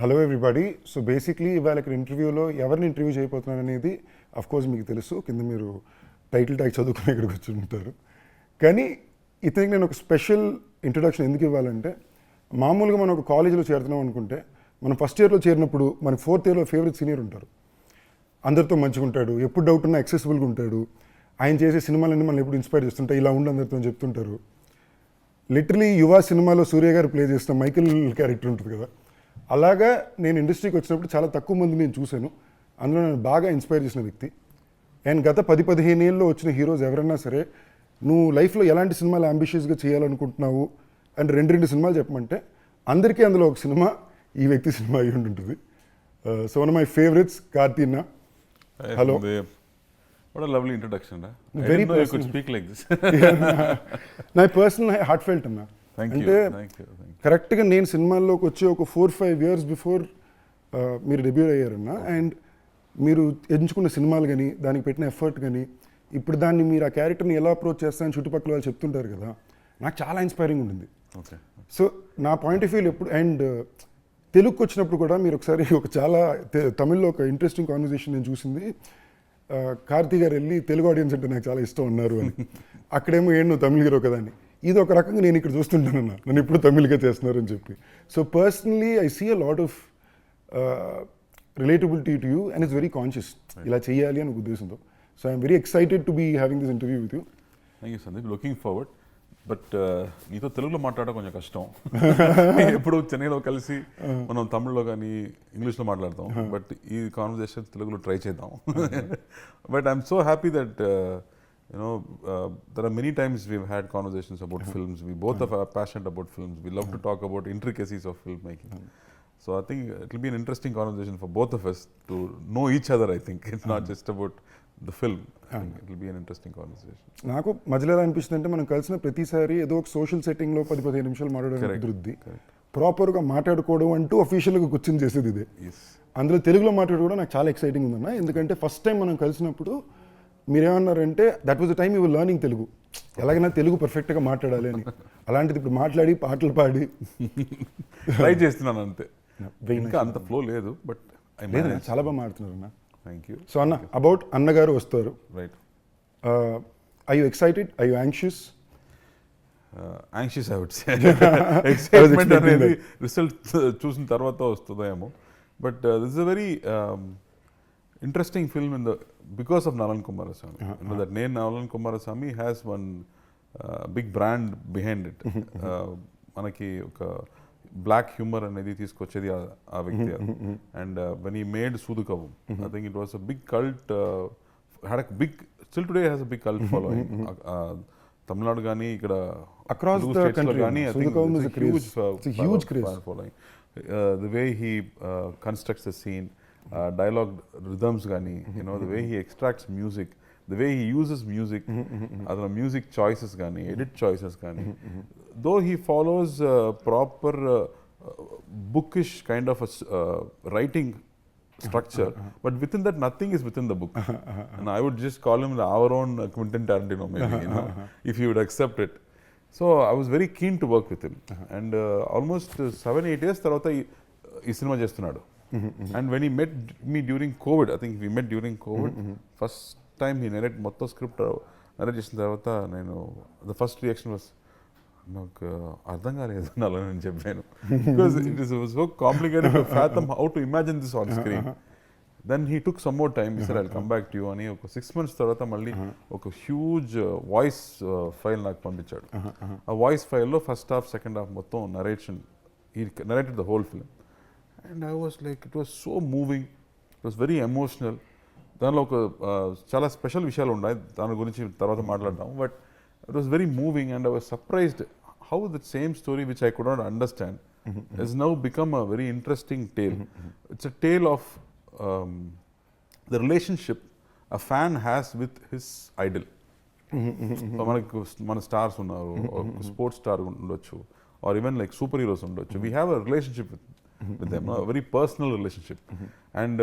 Hello everybody. So basically ఇవాళ ఇక్కడ ఇంటర్వ్యూలో ఎవరిని ఇంటర్వ్యూ చేయబోతున్నాను అనేది అఫ్కోర్స్ మీకు తెలుసు, కింద మీరు టైటిల్ ట్యాగ్ చదువుకుని ఇక్కడికి వచ్చి ఉంటారు. కానీ ఇతనికి నేను ఒక స్పెషల్ ఇంట్రొడక్షన్ ఎందుకు ఇవ్వాలంటే, మామూలుగా మనం ఒక కాలేజీలో చేరుతున్నాం అనుకుంటే, మనం ఫస్ట్ ఇయర్లో చేరినప్పుడు మనకి ఫోర్త్ ఇయర్లో ఫేవరెట్ సీనియర్ ఉంటారు. అందరితో మంచిగా ఉంటాడు, ఎప్పుడు డౌట్ ఉన్నా యాక్సెసిబుల్గా ఉంటాడు, ఆయన చేసే సినిమాలన్నీ మనం ఎప్పుడు ఇన్స్పైర్ చేస్తుంటాయి, ఇలా ఉండి అందరితో చెప్తుంటారు. లిటరలీ యువ సినిమాలో సూర్య గారు ప్లే చేస్తున్న మైకిల్ క్యారెక్టర్ ఉంటుంది కదా, అలాగా నేను ఇండస్ట్రీకి వచ్చినప్పుడు చాలా తక్కువ మంది నేను చూశాను. అందులో నేను బాగా ఇన్స్పైర్ చేసిన వ్యక్తి. అండ్ గత 10-15 ఏళ్ళలో వచ్చిన హీరోస్ ఎవరైనా సరే, నువ్వు లైఫ్లో ఎలాంటి సినిమాలు అంబిషియస్గా చేయాలనుకుంటున్నావు అండ్ రెండు సినిమాలు చెప్పమంటే, అందరికీ అందులో ఒక సినిమా ఈ వ్యక్తి సినిమా అయి ఉంటుంది. So one of my favourites Karthi అన్న. Hello. What a lovely introduction. Very I could speak like this. నా పర్సనల్ హార్ట్ ఫెల్ట్ అన్న. అంటే కరెక్ట్గా నేను సినిమాల్లోకి వచ్చి ఒక 4-5 years బిఫోర్ మీరు డెబ్యూ అయ్యారన్న. అండ్ మీరు ఎంచుకున్న సినిమాలు కానీ, దానికి పెట్టిన ఎఫర్ట్ కానీ, ఇప్పుడు దాన్ని మీరు ఆ క్యారెక్టర్ని ఎలా అప్రోచ్ చేస్తారని చుట్టుపక్కల వాళ్ళు చెప్తుంటారు కదా, నాకు చాలా ఇన్స్పైరింగ్ ఉండింది. సో నా పాయింట్ ఆఫ్ వ్యూ ఎప్పుడు, అండ్ తెలుగుకి వచ్చినప్పుడు కూడా మీరు ఒకసారి ఒక చాలా తమిళ్లో ఒక ఇంట్రెస్టింగ్ కాన్వర్జేషన్ నేను చూసింది. కార్తీ గారు వెళ్ళి తెలుగు ఆడియన్స్ అంటే నాకు చాలా ఇష్టం ఉన్నారు అని, అక్కడేమో ఏం నువ్వు తమిళ హీరో కదా అని. ఇది ఒక రకంగా నేను ఇక్కడ చూస్తుంటానన్నా, నన్ను ఇప్పుడు తమిళ్గా చేస్తున్నారు అని చెప్పి. So personally I see a lot of relatability to you and it's very conscious, ఇలా చేయాలి అని ఉద్దేశంతో. So I'm very excited to be having this interview with you. Thank you Sandeep, looking forward. But నీతో తెలుగులో మాట్లాడడం కొంచెం కష్టం. ఎప్పుడు చెన్నైలో కలిసి మనం తమిళ్లో కానీ ఇంగ్లీష్లో మాట్లాడతాం, బట్ ఈ కాన్వర్జేషన్ తెలుగులో ట్రై చేద్దాం. But I'm so happy that there are many times we've had conversations about films. We both are passionate about films. We love to talk about intricacies of filmmaking. So I think it will be an interesting conversation for both of us to know each other. I think it's not just about the film. It will be an interesting conversation. నాకు మధ్యలో అనిపిస్తుంది అంటే, మనం కలిసిన ప్రతిసారి ఏదో ఒక social సెట్టింగ్లో 10-15 నిమిషాలు మాట్లాడడం కుదురుద్ది. ప్రాపర్గా మాట్లాడుకోవడం అంటూ అఫీషియల్గా కూర్చొని చేసేది ఇదే. అందులో తెలుగులో మాట్లాడుకోవడం నాకు చాలా ఎక్సైటింగ్ ఉందన్న. ఎందుకంటే ఫస్ట్ టైం మనం కలిసినప్పుడు మీరేమన్నారంటే, that was the time you were learning Telugu, ఎలాగైనా తెలుగు పర్ఫెక్ట్గా మాట్లాడాలి అని. అలాంటిది ఇప్పుడు మాట్లాడి పాటలు పాడి ట్రై చేస్తున్నాను అంతే, ఇంకా అంత ఫ్లో లేదు, బట్ లేదు, చాలా బాగా మాట్లాడుతున్నారు అన్న. Thank you. సో అన్న, అబౌట్ అన్నగారు వస్తారు. Right. I you excited? I you anxious? Anxious I would say. Excitement అనేది రిజల్ట్ చూసిన తర్వాత వస్తుందేమో, but this is a very interesting film because of Nalan Kumarasamy. You know that name Nalan Kumarasamy has one big brand behind it. Manaki oka black humor anedi తీసుకొచ్చేది ఆ వ్యక్తి. And when he made Sudukavu, I think it was a big cult, had a big, still today has a big cult following. Tamil Nadu gaani ikkada across the country gaani, I think it's a huge craze following. The way he constructs the scene, dialogue rhythms gani, you know, the way he extracts music, the way he uses music, other music choices gani, edit choices gani, though he follows proper bookish kind of a writing structure, but within that nothing is within the book. And I would just call him our own Quentin Tarantino maybe, you know, if he would accept it. So I was very keen to work with him. And almost 7-8 years tarvata ee cinema చేస్తున్నాడు. And when he met me during COVID, I think we met during COVID, first time he narrated మొత్తం script narrate చేసిన తర్వాత నేను, the first reaction was, నాకు అర్థం కాలేదు అలా నేను చెప్పాను, because it was so complicated to fathom how to imagine this on screen. Then he took some more time. He said, I'll come back to you అని ఒక 6 months తర్వాత మళ్ళీ ఒక హ్యూజ్ వాయిస్ ఫైల్ నాకు పంపించాడు. ఆ వాయిస్ ఫైల్లో first half second half మొత్తం narration, he narrated the whole film. And I was like, it was so moving, it was very emotional. దానిలో ఒక చాలా స్పెషల్ విషయాలు ఉన్నాయి, దాని గురించి తర్వాత మాట్లాడదాం. But it was very moving and I was surprised how the same story which I could not understand has now become a very interesting tale. It's a tale of the relationship a fan has with his idol. మనకు మన stars ఉన్నారు, sports star ఉండొచ్చు, or even like super heroes ఉండొచ్చు. We have a relationship with them, a very personal relationship. And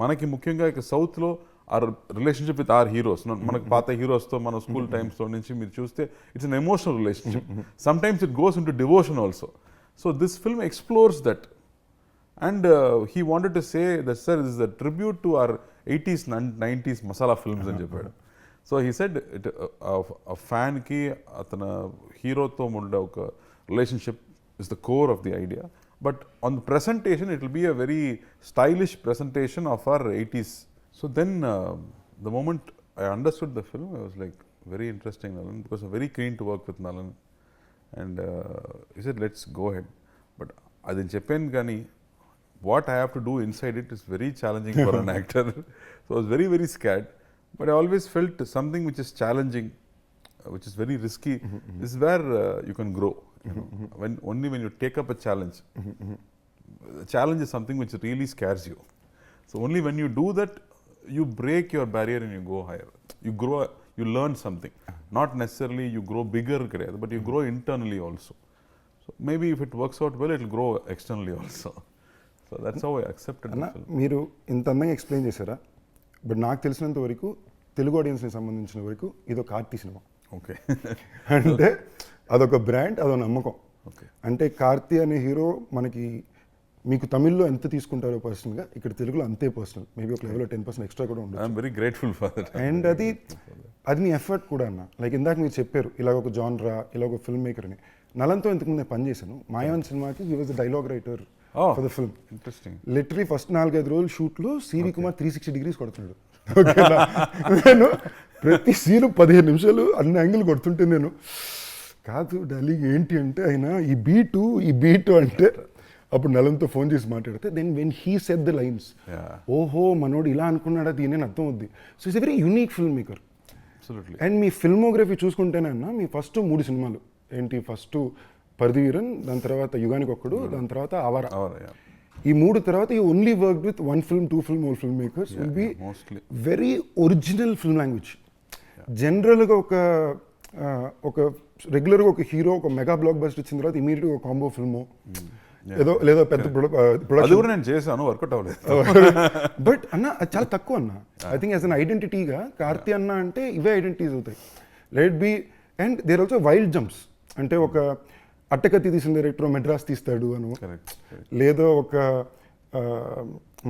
మనకి ముఖ్యంగా ఇక సౌత్లో our relationship with our heroes, మనకు పాత హీరోస్తో మన స్కూల్ టైమ్స్లో నుంచి మీరు చూస్తే it's an emotional relationship. Sometimes it goes in to devotion also. So this film explores that And he wanted to say that, sir, this is a tribute to our 80s and 90s masala films అని చెప్పాడు. So he said ఫ్యాన్కి అతను హీరోతో ఉండే ఒక relationship is the core of the idea. But on the presentation it will be a very stylish presentation of our 80s. So then the moment I understood the film I was like very interesting Nalan, because I'm very keen to work with Nalan. And he said, let's go ahead. But అది చెప్పాను కానీ what I have to do inside it is very challenging for an actor. So I was very, very scared. But I always felt something which is challenging, which is very risky, is where you can grow. You know? Only when you take up a challenge. The challenge is something which really scares you. So only when you do that, you break your barrier and you go higher. You grow, you learn something. Not necessarily you grow bigger, but you grow internally also. So maybe if it works out well, it will grow externally also. So that's how I accepted the film. మీరు ఇంత అందంగా explain చేశారా, but నాకు తెలిసినంత వరకు తెలుగు ఆడియన్స్కి సంబంధించిన వరకు ఇదో కార్తీ సినిమా. ఓకే. అంటే అదొక బ్రాండ్, అదొక నమ్మకం. ఓకే. అంటే కార్తీ అనే హీరో మనకి మీకు తమిళ్లో ఎంత తీసుకుంటారో పర్సనల్గా, ఇక్కడ తెలుగులో అంతే పర్సనల్. మేబీ ఒక లెవెల్లో 10% ఎక్స్ట్రా కూడా ఉంటుంది. I'm very grateful for that. And అది నీ ఎఫర్ట్ కూడా అన్న. లైక్ ఇందాక మీరు చెప్పారు ఇలా ఒక జాన్రా, ఇలా ఒక ఫిల్మ్ మేకర్ అని. నలంతో ఇంతకుముందు నేను పనిచేశాను. మాయావన్ సినిమాకి he was the dialogue writer for the film. Interesting. Literally first 4-5 రోజులు షూట్లో సివి కుమార్ 360 degrees కొడుతున్నాడు. ఓకేనా, నేను ప్రతి సీను 15 నిమిషాలు అన్ని యాంగిల్ కొడుతుంటే నేను కాదు డార్లింగ్ ఏంటి అంటే ఆయన ఈ బీటు అంటే అప్పుడు నలంతో ఫోన్ చేసి మాట్లాడితే then when he said the lines, ఓహో మనోడు ఇలా అనుకున్నాడా దీని అని అర్థం అవుద్ది. So it's a very unique film maker. And మీ ఫిల్మోగ్రఫీ చూసుకుంటేనే అన్న, మీ ఫస్ట్ 3 సినిమాలు ఏంటి, ఫస్ట్ పరిధివీరన్, దాని తర్వాత యుగానికి ఒక్కడు, దాని తర్వాత ఆవారా. ఈ 3 తర్వాత you only work with 1 film, 2 film, old filmmakers will be very original film language. జనరల్గా ఒక రెగ్యులర్గా ఒక హీరో ఒక మెగా బ్లాక్ బస్టర్ వచ్చిన తర్వాత ఇమీడియట్గా ఒక కాంబో ఫిల్మో ఏదో లేదా పెద్ద ప్రొడక్షన్ నేను చేశాను, వర్కౌట్ అవ్వలేదు. బట్ అన్న అది చాలా తక్కువ అన్న. ఐ థింక్ యాజ్ అన్ ఐడెంటిటీగా కార్తీ అన్న అంటే ఇవే ఐడెంటిటీస్ అవుతాయి. Let be. And there also wild jumps. అంటే ఒక అట్టకత్తి తీసిన డైరెక్టర్ మెడ్రాస్ తీస్తాడు అను, లేదా ఒక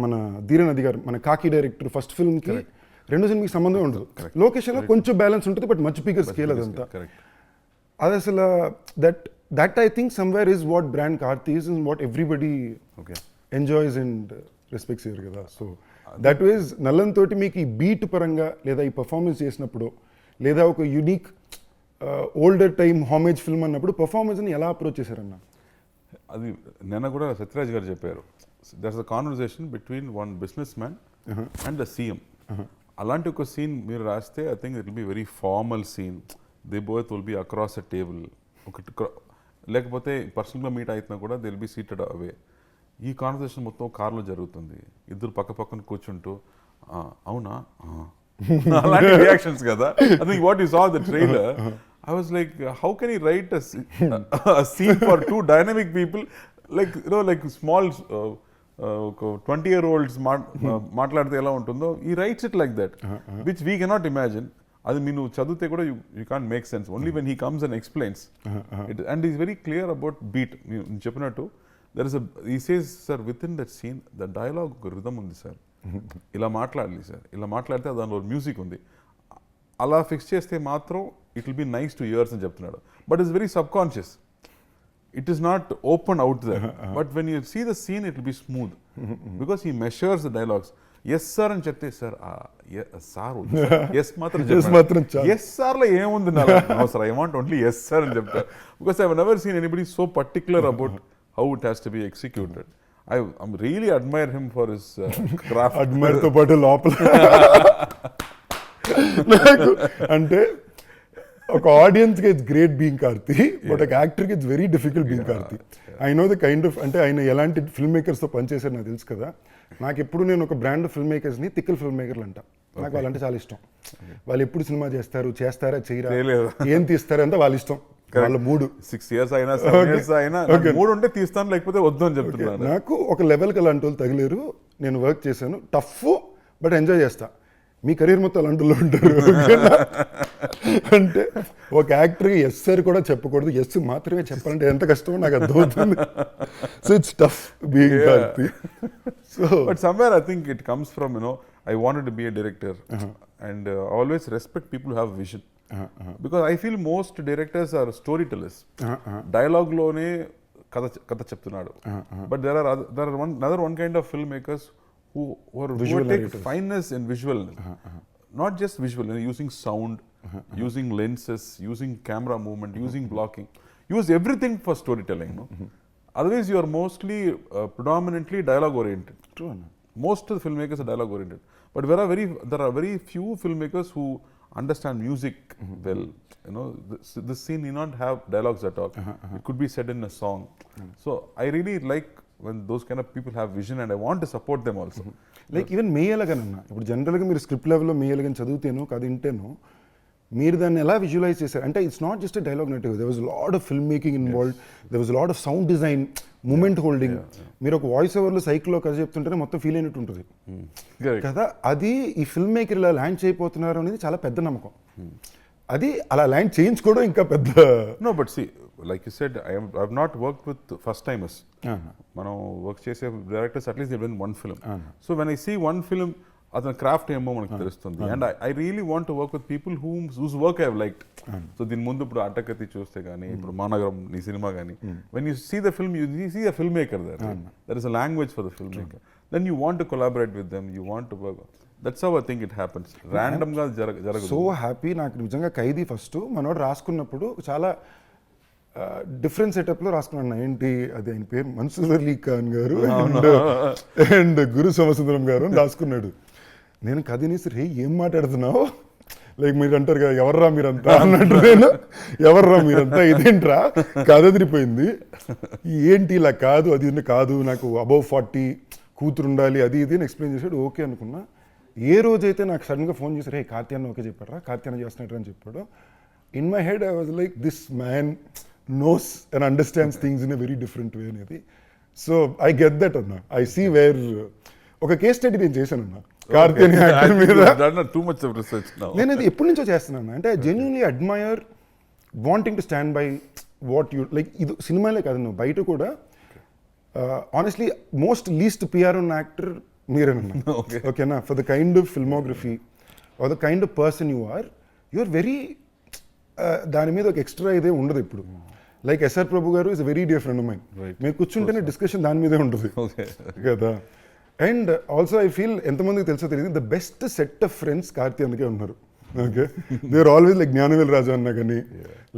మన ధీరనది గారు మన కాకి డైరెక్టర్ ఫస్ట్ ఫిల్మ్కి 2 సినిమాకి సంబంధం ఉండదు. లొకేషన్లో కొంచెం బ్యాలెన్స్ ఉంటుంది, బట్ మచ్ బిగ్గర్ స్కేల్ అదంతా. అది అసలు that I think somewhere is what brand Karthi is and what everybody enjoys and respects year కదా. సో దట్ ఈజ్ నల్లన్ తోటి మీకు ఈ బీట్ పరంగా లేదా ఈ పర్ఫార్మెన్స్ చేసినప్పుడు లేదా ఒక యూనిక్ ఓల్డర్ టైమ్ హామేజ్ ఫిల్మ్ అన్నప్పుడు పర్ఫార్మెన్స్ని ఎలా అప్రోచ్ చేశారన్న? అది నిన్న కూడా సత్యరాజ్ గారు చెప్పారు, that's a conversation between one business man and the CM. అలాంటి ఒక సీన్ మీరు రాస్తే I think it will be very formal scene. They both will be across a table. లేకపోతే పర్సనల్గా మీట్ అవుతున్నా కూడా they will be seated away. ఈ conversation మొత్తం కార్లో జరుగుతుంది, ఇద్దరు పక్క పక్కన కూర్చుంటూ అవునా అలాంటి రియాక్షన్స్ కదా. I think what you saw the trailer, I was like, how can he write a scene for 2 dynamic people, like like small 20-year-olds మాట్లాడితే ఎలా ఉంటుందో, he writes it like that, which we cannot imagine. అది మీరు చదివితే కూడా you can't make sense. Only when he comes and explains it, and he's very clear about beat. నేను చెప్పినట్టు he says, sir, within that scene the dialogue rhythm ఉంది sir, ఇలా మాట్లాడాలి sir, ఇలా మాట్లాడితే దానిలో మ్యూజిక్ ఉంది, అలా ఫిక్స్ చేస్తే మాత్రం it will be nice to ears అని చెప్తున్నాడు. But it's very sub conscious, it is not open out there. But when you see the scene it will be smooth because he measures the dialogues. Yes sir అని చెప్తే sir sir yes మాత్రం yes సార్లో ఏముంది sir, I want only yes sir అని చెప్తారు. Because I never seen anybody so particular about how it has to be executed. I really admire him for his craft. Admire తో పాటు లోపల నాకు అంటే ఒక ఆడియన్స్కి it's great being Karthi, but ఒక యాక్టర్కి it's very difficult being Karthi. I know the kind of, అంటే ఆయన ఎలాంటి ఫిల్మ్ మేకర్స్తో పనిచేశారు నాకు తెలుసు కదా. నాకు ఎప్పుడు నేను ఒక బ్రాండ్ ఫిల్మ్ మేకర్స్ని తిక్కల్ ఫిల్మ్ మేకర్లు అంట. నాకు వాళ్ళంటే చాలా ఇష్టం. వాళ్ళు ఎప్పుడు సినిమా చేస్తారా చేయరా, ఏం తీస్తారా అంతా వాళ్ళ ఇష్టం, వాళ్ళ మూడు. 6 years అయినా 7 years అయినా మూడు ఉంటే తీస్తాను, లేకపోతే వద్దు అని చెప్తున్నాను. నాకు ఒక లెవెల్కి అలాంటి వాళ్ళు తగిలేరు. నేను వర్క్ చేశాను, టఫ్ బట్ ఎంజాయ్ చేస్తా. మీ కెరీర్ మొత్తం అలాంటిలో ఉంటారు. ఓకేనా? అంటే ఒక యాక్టర్కి ఎస్ సార్ కూడా చెప్పకూడదు, ఎస్ మాత్రమే చెప్పాలంటే ఎంత కష్టమో నాకు అర్థమవుతుంది. So it's tough being Karthi. So but somewhere I think it comes from I wanted to be a director, and I always respect people who have vision, because I feel most directors are storytellers. Dialogue lone katha cheptunadu, but there are another one kind of filmmakers who take fineness in visual, not just visual, using sound, using lenses, using camera movement, using blocking, use everything for storytelling. Otherwise you are mostly predominantly dialogue oriented. True. Most of the filmmakers are dialogue oriented, but there are very few filmmakers who understand music well. This scene need not have dialogues at all. It could be said in a song. So I really like when those kind of people have vision, and I want to support them also. Like even మేయలగానన్నా, ఇప్పుడు జనరల్గా మీరు script లెవెల్లో మేయలగాని చదివితేనో కాదు వింటేనో మీరు దాన్ని ఎలా visualise చేశారు అంటే it's not just dialogue native, there was lot of film making involved, there was lot of sound design, moment holding. మీరు ఒక వాయిస్ ఓవర్లో సైకిల్లో కథ చెప్తుంటేనే మొత్తం ఫీల్ అయినట్టు ఉంటుంది కదా. అది ఈ ఫిల్మ్ మేకర్ ఇలా ల్యాండ్ చేయబోతున్నారు అనేది చాలా పెద్ద నమ్మకం. అది అలా ల్యాండ్ చేయించుకోవడం ఇంకా పెద్ద. No, but see, like you said, I've not worked with first timers. మనం వర్క్ చేసే directors at least they done one film. So when I see one film, అతని క్రాఫ్ట్ ఏమో మనకు తెలుస్తుంది. And I really want to work with people whose work I have liked. So దీని ముందు ఇప్పుడు అట్టకత్తి చూస్తే కానీ, ఇప్పుడు మానగరం నీ సినిమా కానీ, when you see the film, you see the film maker there is a language for the film maker. Then you want to collaborate with them, you want to work. That's how I think it happens. Random గా జరగదు. So happy. నాకు నిజంగా ఖైదీ first మనోడు రాసుకున్నప్పుడు చాలా different సెటప్లో రాసుకున్నాను. ఏంటి అది ఆయన పేరు మన్సూర్ అలీ ఖాన్ గారు అండ్ గురు సోమసుందరం గారు అని రాసుకున్నాడు. నేను కథనేసి రే ఏం మాట్లాడుతున్నావు, లైక్ మీరు అంటారు కదా ఎవర్రా మీరంతా అన్నట్టు. నేను ఎవర్రా మీరంతా, ఇదేంట్రా కథ తిరిగిపోయింది, ఏంటి ఇలా కాదు అది కాదు, నాకు అబౌవ్ 40 కూతురు ఉండాలి అది ఇది అని ఎక్స్ప్లెయిన్ చేశాడు. ఓకే అనుకున్నా. ఏ రోజైతే నాకు సడన్గా ఫోన్ చేశారు, రే కార్తీ అన్న ఓకే చెప్పారా, కార్తీ అన్న చేస్తున్నట్టు అని చెప్పాడు. In my head I was like this man knows and understands things in a very different way అనేది. సో ఐ గెట్ దట్ అన్న. ఐ సీ వేర్ ఒక కేస్ స్టడీ నేను చేశాను అన్న కార్తీ అనే యాక్టర్ మీద. Too much of research now. నేను అది ఎప్పటి నుంచో చేస్తున్నాను. అంటే I genuinely admire wanting to stand by what you like. ఇది సినిమాలే కాదు, నువ్వు బయట కూడా ఆనెస్ట్లీ మోస్ట్ లీస్ట్ పిఆర్ ఉన్న యాక్టర్ మీరేనన్నా. ఓకేనా? For the kind of filmography or the kind of person you are very దాని మీద ఒక ఎక్స్ట్రా ఇదే ఉండదు ఇప్పుడు. లైక్ ఎస్ఆర్ ప్రభు గారు is very dear friend of mine. మీరు కూర్చుంటేనే డిస్కషన్ దాని మీదే ఉంటుంది కదా. అండ్ ఆల్సో ఐ ఫీల్ ఎంతమందికి తెలుసో తెలియదు, the best set of friends Karthi అందుకే ఉన్నారు. Okay, they are always like Gnanavel Raja అన్న కానీ,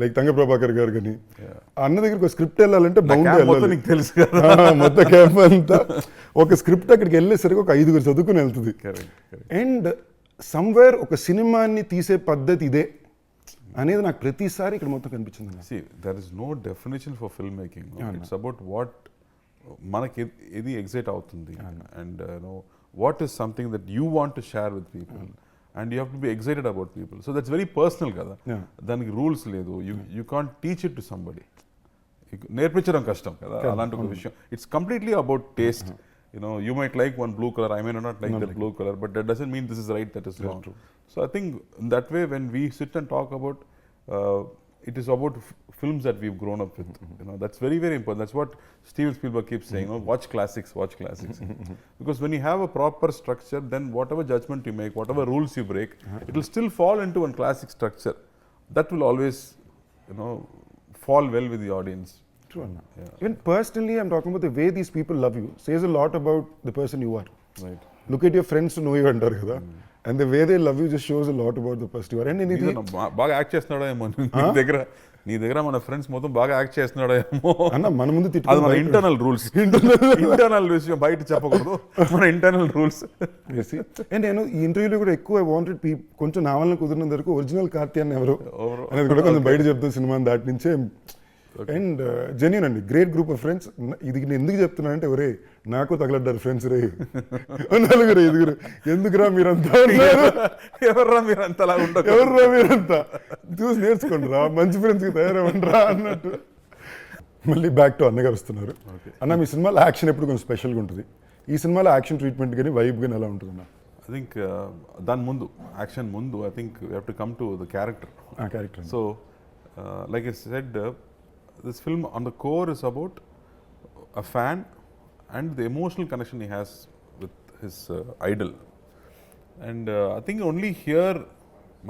లైక్ తంగ ప్రభాకర్ గారు కానీ. అన్న దగ్గరికి ఒక స్క్రిప్ట్ వెళ్ళాలంటే బౌండరీ తెలుసు మొత్తం క్యాంప్ అంతా ఒక స్క్రిప్ట్ అక్కడికి వెళ్ళేసరికి ఒక 5 చదువుకుని వెళ్తుంది. అండ్ సమ్వేర్ ఒక సినిమాని తీసే పద్ధతి ఇదే అనేది నాకు ప్రతిసారి ఇక్కడ మొత్తం కనిపించింది. See, there is no definition for filmmaking. It's about what మనకి ఏది ఎగ్జైట్ అవుతుంది, and what is something that you want to share with people, and you have to be excited about people. So that's very personal కదా. దానికి rules లేదు. You can't teach it to somebody. నేర్పించడం కష్టం కదా అలాంటి ఒక విషయం. It's completely about taste. You might like one blue color, I may not like that blue color, but that doesn't mean this is right, that is wrong. So I think in that way, when we sit and talk about, it is about films that we've grown up with. That's very, very important. That's what Steven Spielberg keeps saying. Watch classics, watch classics. Because when you have a proper structure, then whatever judgment you make, whatever rules you break, it will still fall into one classic structure. That will always, fall well with the audience. True, Anna. Even personally, I'm talking about the way these people love you says a lot about the person you are. Right. Look at your friends to know you అంటారు కదా. And the way they love you just shows a lot about the person you are. And anything బాగా act చేస్తున్నాడో ఏమో నీ దగ్గర మన friends మొత్తం బాగా యాక్ట్ చేస్తున్నాడో ఏమో అన్న. మన ముందు అది మన ఇంటర్నల్ రూల్స్. ఇంటర్నల్ విషయం బయట చెప్పకూడదు, మన ఇంటర్నల్ రూల్స్. అండ్ నేను ఈ ఇంటర్వ్యూలో కూడా ఎక్కువ వాంటెడ్ కొంచెం నా వల్ల కుదిరినంత వరకు ఒరిజినల్ కార్తీ అని ఎవరు అనేది కూడా కొంచెం బయట చెప్తాను సినిమా దాటి నుంచే. అండ్ జెన్యూన్ అండి, గ్రేట్ గ్రూప్ ఆఫ్ ఫ్రెండ్స్. ఇది నేను ఎందుకు చెప్తున్నా అంటే, ఒరే నాకు తగలడ్డారు ఫ్రెండ్స్ రే 4-5 ఎందుకురా మీరంతా, ఎవర్రా మీరంతా అలా ఉంటారు, ఎవర్రా మీరంతా చూసి నేర్చుకోండి రా, మంచి ఫ్రెండ్స్కి తయారవ్వండిరా అన్నట్టు. మళ్ళీ బ్యాక్ టు అన్నగారు వస్తున్నారు. అన్న, మీ సినిమాలో యాక్షన్ ఎప్పుడు కొంచెం స్పెషల్గా ఉంటుంది. ఈ సినిమాలో యాక్షన్ ట్రీట్మెంట్ కానీ వైబ్ కానీ ఎలా ఉంటుంది అన్న? think దాని ముందు యాక్షన్ ముందు I think we have to come to the character. Character. So like I said, this film on the core is about a fan and the emotional connection he has with his idol. And I think only here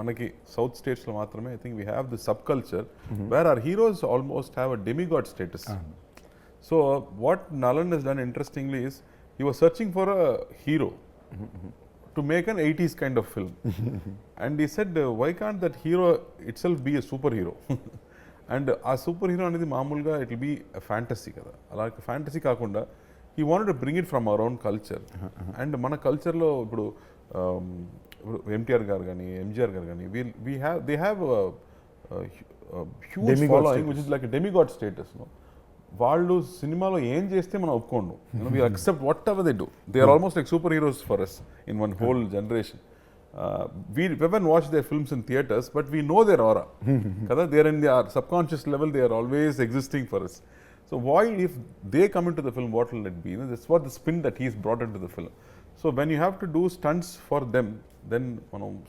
manaki south states lo maatrame I think we have the subculture where our heroes almost have a demigod status. So what Nalan has done interestingly is he was searching for a hero to make an 80s kind of film. And he said, why can't that hero itself be a superhero? And a superhero అనేది మామూలుగా it will be a fantasy కదా, అలాగే fantasy కాకుండా he wanted to bring it from our own culture. And మన కల్చర్లో ఇప్పుడు MTR గారు కానీ ఎంజీఆర్ గారు కానీ they have a huge Demigod following status. which is like a demigod status. వాళ్ళు సినిమాలో ఏం చేస్తే మనం ఒప్పుకోండు. We accept whatever they do. They are almost like superheroes for us in one whole generation. We haven't watched their films in theaters, but we know their aura. Kada, they are in their subconscious level, they are always existing for us. So why, if they come into the film, what will it be? That's what the spin that he's brought into the film. So when you have to do stunts for them, then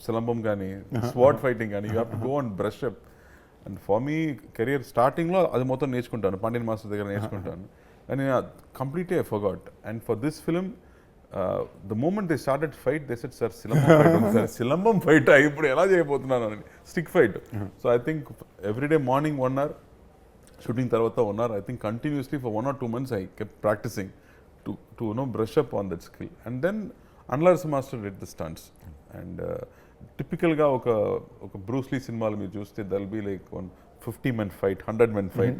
silambam gani, sword fighting gani, you have to go and brush up. And for me, career starting lo adi mottham నేర్చుకుంటాను, పండిన్ master దగ్గర నేర్చుకుంటాను. And completely I forgot. And for this film, the moment they started fight, they said, sir, silambam fight ఇప్పుడు ఎలా చేయబోతున్నాను అని, stick fight. So I think every day morning 1 hour, shooting తర్వాత 1 hour, I think continuously for 1 or 2 months I kept practicing to brush up on that skill. And then Anandaraj master did the stunts. And టిపికల్గా ఒక Bruce Lee సినిమాలు మీరు చూస్తే దల్ be like 50 men fight, 100 men fight.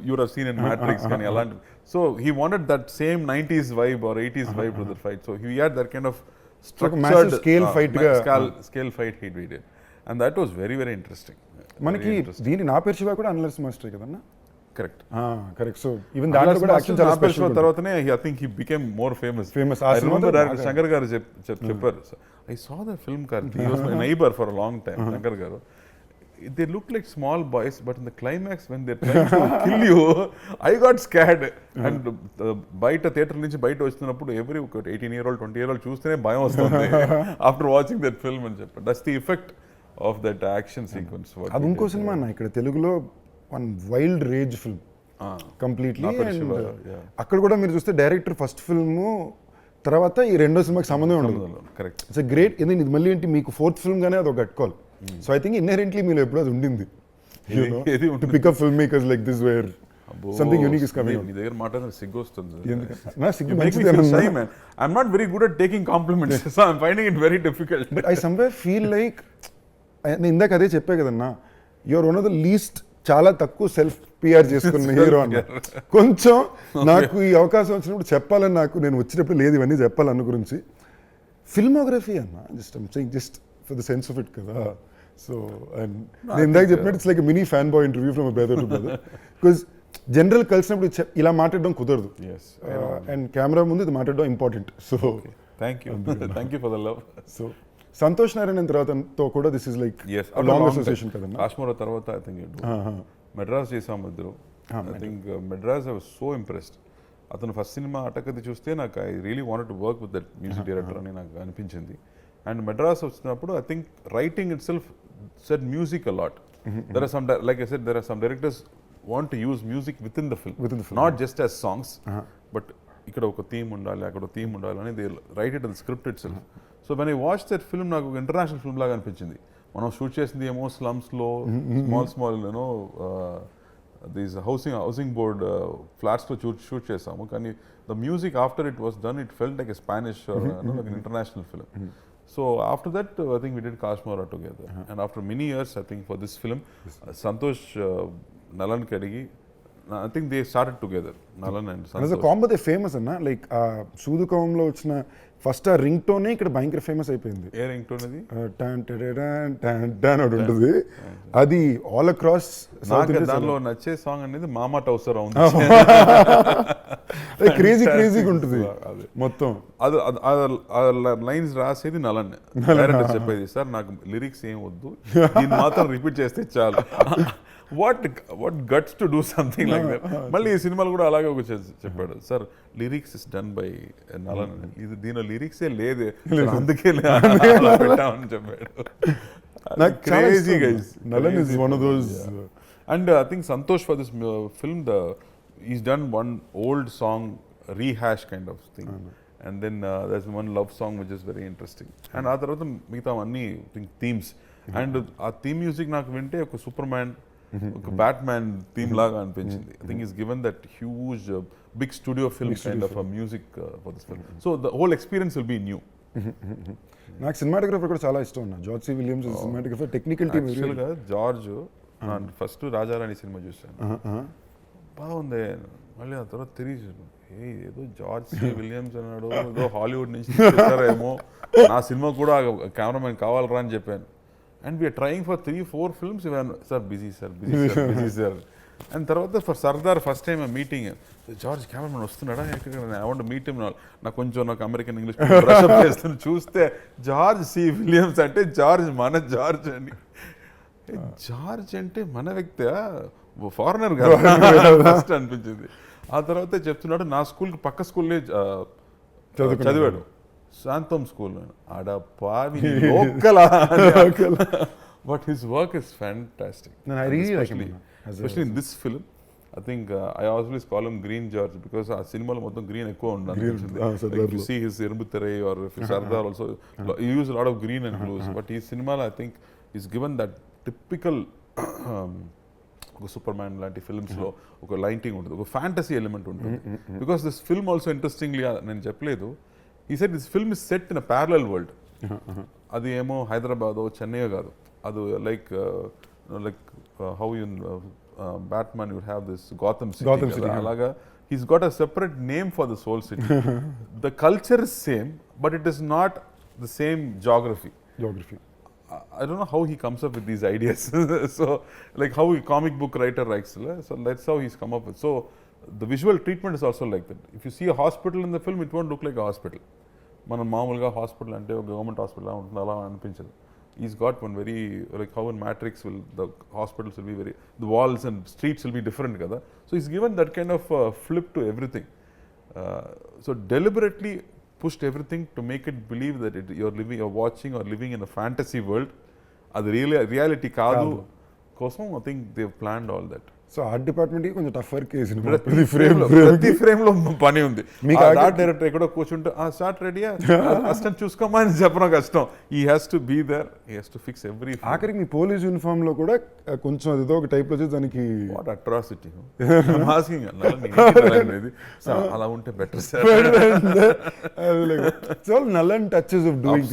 You would have seen in Matrix కానీ అలాంటి. So he wanted that same 90s vibe or 80s vibe to the fight. So he had that kind of structured scale fight he did. And that was very, very interesting. మనకి దీని నా పేరు శివ కూడా అనలర్స్ master కదన్నా. Correct. Correct. So even దాంట్లో కూడా action చాలా special. తర్వాతనే I think he became more famous. I remember director Shankar గారు చెప్పారు, I saw the film Karthi, he was my neighbour for a long time. Shankar గారు, they look like small boys, but in the climax when they're trying to kill you, I got scared. And బయట theatre నుంచి బయట వచ్చినప్పుడు every 18-year-old 20-year-old చూస్తేనే భయం వస్తుంది after watching that film అని చెప్పారు. That's the effect of that action sequence. అది ఇంకో సినిమా అన్న ఇక్కడ తెలుగులో one wild rage film completely. అక్కడ కూడా మీరు చూస్తే డైరెక్టర్ ఫస్ట్ ఫిల్మ్ తర్వాత ఈ రెండో సినిమాకి సంబంధం ఉండదు. కరెక్ట్. It's great. ఎందుకంటే ఇది మళ్ళీ ఏంటి మీకు ఫోర్త్ ఫిల్మ్ గానే అది ఒక కట్టుకోవాలి. సో ఐ థింక్ ఇన్హెరెంట్లీ మీరు ఎప్పుడు అది ఉండింది to pick up film makers like this where something unique is coming. మీ దగ్గర మాట్లాడిన సిగ్గు వస్తుంది. నా సిగ్గు మంచిదే. I'm not very good at taking compliments, so I'm finding it very difficult. But I somewhere feel like నేను ఇందాక అదే చెప్పే కదన్నా, you're one of the least, చాలా తక్కువ సెల్ఫ్ పిఆర్ చేసుకున్న హీరో అన్న. కొంచెం నాకు ఈ అవకాశం వచ్చినప్పుడు చెప్పాలని, నేను వచ్చినప్పుడు లేదు ఇవన్నీ చెప్పాలన్న గురించి. ఫిల్మోగ్రఫీ అన్న just for the sense of it కదా. సో అండ్ నేను ఇందాక చెప్పినట్టు it's like mini fan boy interview from brother to brother. Because general కలిసినప్పుడు ఇలా మాట్లాడడం కుదరదు, అండ్ కెమెరా ముందు ఇది మాట్లాడడం important. So thank you for the love. So Santhosh Narayanan తర్వాతతో కూడా this is like long association కదన్నా. కాశ్మీర్ తర్వాత ఐ థింక్ మెడ్రాస్ చేసాం ఇద్దరు. I think Madras I was so impressed. అతను ఫస్ట్ సినిమా అటకది చూస్తే నాకు I really wanted to work with that music director అని నాకు అనిపించింది. అండ్ మెడ్రాస్ వచ్చినప్పుడు I think writing itself said music a lot. There are some, like I said, there are some directors want to use music within the film, not just as songs, but ఇక్కడ ఒక theme ఉండాలి, అక్కడ ఒక theme ఉండాలి అని they write it in the script itself. So when I watch that film నాకు ఒక international film లాగా అనిపించింది. మనం షూట్ చేసింది ఏమో స్లమ్స్లో small you know these housing board ఫ్లాట్స్లో షూట్ చేసాము. కానీ the music after it was done it felt like a Spanish like an international film. So after that I think we did Kashmira together. And after many years I think for this film Santosh Nalan Kadigi, I think they started together, Nalan and Santosh. As a combo they famous anna, like Sudukamlo వచ్చిన first ఆ ring టోనే ఇక్కడ భయంకర famous అయిపోయింది. ఏ ring tone అది? Tan టడడన్ tan tan ఒకటి ఉంటుంది, అది all across. నాకు దానిలో నచ్చే సాంగ్ అనేది మామా టౌసర్ ఉంది. క్రేజీగా ఉంటుంది మొత్తం. అది లైన్స్ రాసేది నలన్, డైరెక్టర్ చెప్పేది, సార్ నాకు లిరిక్స్ ఏం వద్దు, దీన్ని మాత్రం రిపీట్ చేస్తే చాలు. What guts to do something like that. మళ్ళీ ఈ సినిమాలు కూడా అలాగే ఒక చెప్పాడు, sir lyrics is done by Nalan, ఇది దీని లిరిక్సే లేదే, అందుకే పెట్టామని చెప్పాడు. Crazy guys. Nalan is one of those. And I think Santosh for this film, he's done one old song rehash kind of thing. And then there's one love song which is very interesting. And ఆ తర్వాత మిగతా అన్ని themes. And ఆ theme music నాకు వింటే ఒక superman, ఒక batman theme లాగా అనిపించింది. I think is given that huge big studio film kind of music for this film. So the whole experience will be new. నాకు సినిమాటోగ్రఫర్ కూడా చాలా ఇష్టం ఉన్నా. George C Williams cinematographer, technical team. యాక్చువల్గా George first Raja Rani సినిమా చూశాను, బాగుంది. మళ్ళీ ఆ తర్వాత తిరిగి ఏదో జార్జ్ సి విలియమ్స్ అన్నాడు, ఏదో హాలీవుడ్ నుంచి చూసారేమో, నా సినిమా కూడా కెమెరామెన్ కావాలరా అని చెప్పాను. And we are trying for 3-4 films, sir busy sir. And తర్వాత for Sardar first time meeting, George cameraman వస్తున్నాడా, ఐ వాంట్ మీట్ హిమ్. నాకు అమెరికన్ ఇంగ్లీష్ బ్రషప్ చేస్తాను. చూస్తే జార్జ్ సి విలియమ్స్ అంటే మన జార్జ్ అని. జార్జ్ అంటే మన వ్యక్తి, ఫారినర్ కదా ఫస్ట్ అనిపించింది. ఆ తర్వాత చెప్తున్నాడు నా స్కూల్కి పక్క స్కూల్లో చదివాడు, శాంతం స్కూల్. ఆడ పావి local, but his work is fantastic. Especially in this film, I think I always call him Green George because ఆ సినిమాలో మొత్తం గ్రీన్ ఎక్కువ ఉండాలి. Like you see his Irumbutherai or Sardar also, he use a lot of green and blues. But his cinema, I think, is given that typical ఒక Superman లాంటి ఫిల్మ్స్లో ఒక lighting ఉంటుంది, ఒక ఫ్యాంటసీ ఎలిమెంట్ ఉంటుంది. Because this film also interestingly, నేను చెప్పలేదు, ఈ set this film is set in a parallel world. అది ఏమో హైదరాబాదో చెన్నై కాదు, అది like how in Batman you have this Gotham City. Alaga, he's got a separate name for this whole city. The culture is same, but it is not the same geography. I don't know how he comes up with these ideas. So like how a comic book writer writes, so that's how he's come up with. So the visual treatment is also like that. If you see a hospital in the film, it won't look like a hospital. మనం మామూలుగా hospital అంటే ఒక government hospital ఉంటుంది, అలా అనిపించదు. He's got one very, like how in Matrix the hospitals will be very, the walls and streets will be different kada. So he's given that kind of flip to everything. So deliberately pushed everything to make it believe that you're watching or living in a fantasy world. Adi reality kaadu kosam, I think they've planned all that. So art డిపార్ట్మెంట్కి కొంచెం tough work వేసింది. ప్రతి ఫ్రేమ్లో పని ఉంది. మీకు art director ఎక్కడో కూర్చుంటే షార్ట్ రెడీయా అసిస్టెంట్ చూసుకోమా అని చెప్పడం కష్టం. He has to be there, he has to fix every. ఆఖరికి మీ పోలీస్ యూనిఫామ్ లో కూడా కొంచెం అదేదో ఒక టైప్ లో దానికి వాట్ అట్రాసిటీ ఆస్కింగ్ అలా ఉంటే better sir. So Nallan touches of doing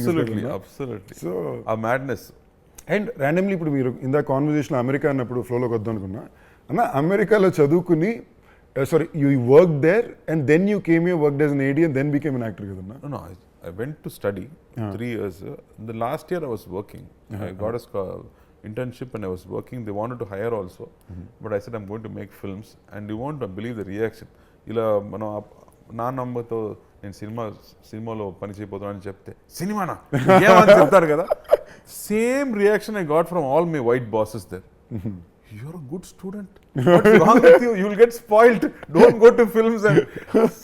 absolutely. So ఆ మ్యాడ్నెస్. అండ్ ర్యాండమ్లీ ఇప్పుడు మీరు ఇందా కాన్వర్జేషన్ అమెరికా అన్నప్పుడు ఫ్లోలోకి వద్దాం అనుకున్నా అన్న, అమెరికాలో చదువుకుని sorry you work there and then you came you work as an AD and then became an actor కదన్నా? No, I went to study 3 years. The last year I was working. I got a internship and I was working. They wanted to hire also, but I said I'm going to make films, and you won't believe the reaction. ఇలా మనం నా నమ్మతో నేను సినిమాలో పని చేయబోతున్నాను చెప్తే సినిమానా ఏమని చెప్తారు కదా, same reaction I got from all my white bosses there. You're a good student. What's wrong with you? You'll get spoiled. Don't go to films. And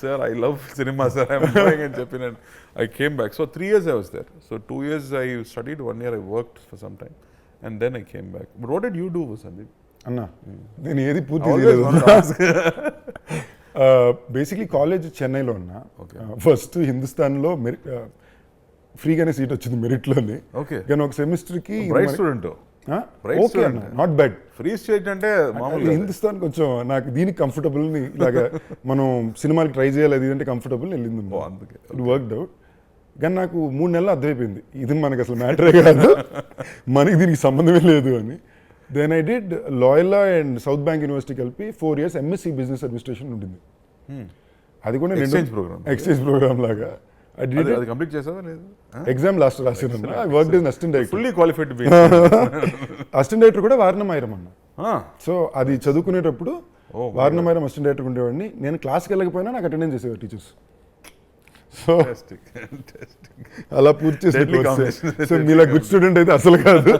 sir, I love cinema, sir. I'm going and jumping. And I came back. So 3 years I was there. So 2 years I studied, 1 year I worked for some time, and then I came back. But what did you do, Sandeep? Anna, నేను ఏది పూర్తి చేయలేదు. Basically college చెన్నైలో ఉన్నా. First హిందుస్థాన్లో ఫ్రీగానే seat వచ్చింది మెరిట్లోనే. కానీ ఒక సెమిస్టర్కి స్టూడెంట్ ఓకే అన్న, నాట్ బ్యాడ్. ఫ్రీ స్టేట్ అంటే హిందుస్థాన్ కొంచెం నాకు దీనికి కంఫర్టబుల్, ఇలాగా మనం సినిమాకి ట్రై చేయాలి అది అంటే కంఫర్టబుల్ వెళ్ళింది. It worked out. కానీ నాకు 3 నెలలు అర్థమైపోయింది ఇది మనకు అసలు మ్యాటరే కాదు, మనకి దీనికి సంబంధమే లేదు అని. Then I did Loyola and South Bank University కలిపి 4 years ఎంఎస్సీ బిజినెస్ అడ్మినిస్ట్రేషన్ ఉంటుంది. అది కూడా ఎక్స్చేంజ్ ప్రోగ్రామ్ లాగా. అది కంప్లీట్ చేసావా లేదు? ఎగ్జామ్ లాస్ట్ రాసాను. I worked as assistant director. Fully qualified assistant director కూడా వారణమైరం అన్న. సో అది చదువుకునేటప్పుడు వారణమైరం అసిస్టెంట్ డైరెక్టర్ ఉండేవాడిని. నేను క్లాస్కి వెళ్ళకపోయినా నాకు అటెండెన్స్ చేసేవారు టీచర్స్. సో అలా పూర్తి చేసి సో మీలా గుడ్ స్టూడెంట్ అయితే అసలు కాదు,